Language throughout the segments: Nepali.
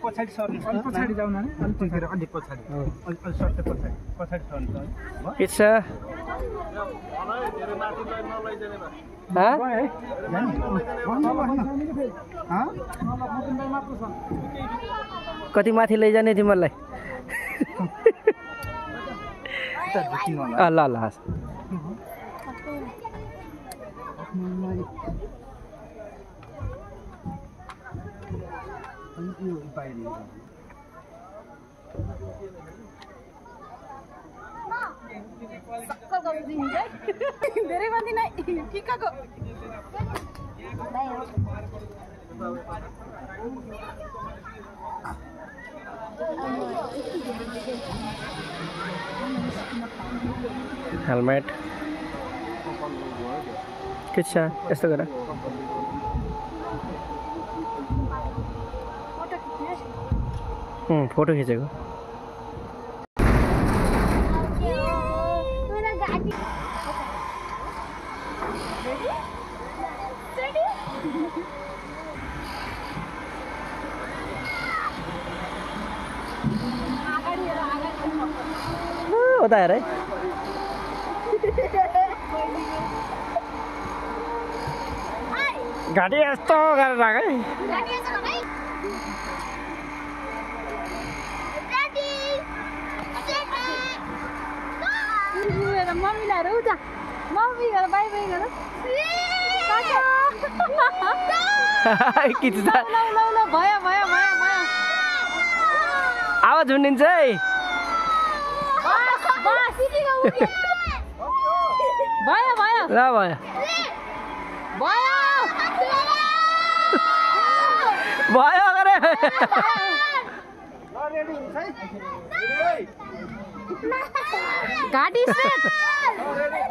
पछाडी सर्नु पछाडी जाउन नि अलि पछाडी अलि पछाडी अलि सर्टे पछाडी पछाडी सर्नु के छ कति माथि लैजाने तिमीलाई ल ल धेरै माथि नै ठिक्कको हेलमेट के छ यस्तो गर फोटो खिचेको उता हेर है गाडी यस्तो गरेर राख है मम्मी ल्याएर उता मम्मी गर बाई बाई गर कि भयो भयो भयो भयो आवाज हुनिन्छ है भयो भयो ल भयो भयो गरे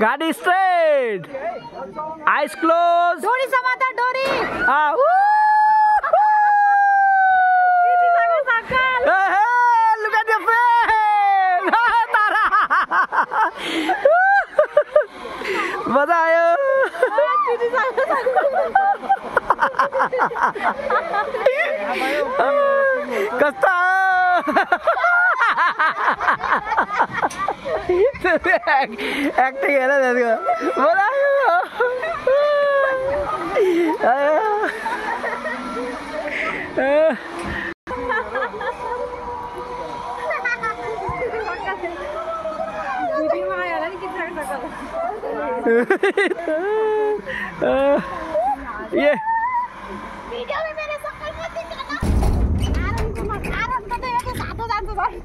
गाडी स्ट्रेट आइज क्लोज डोरी समाता डोरी look at your friend तारा मजा आयो कस्तो एक्टिङ हेर त्यसको मजा आयो ये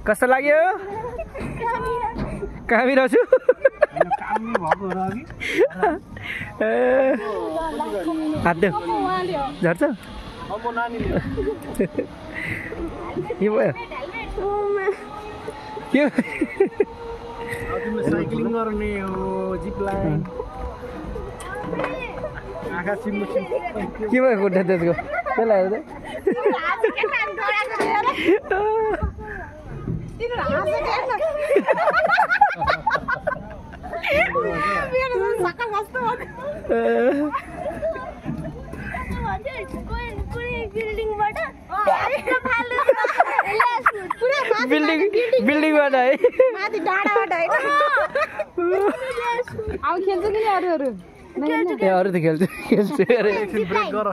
कस्तो लाग्यो कहाँनिर छु हात देऊ झर्छ के भयो के साइक्लिङ गर्ने हो जिप लाइन आँखा सिम्बु के भयो खुट्टा त्यसको के लाग्यो बिल्डिङबाट है माथि डाँडाबाट हैन अब खेल्छु कि अरूहरु अरू त खेल्छु अरे ब्रेक गर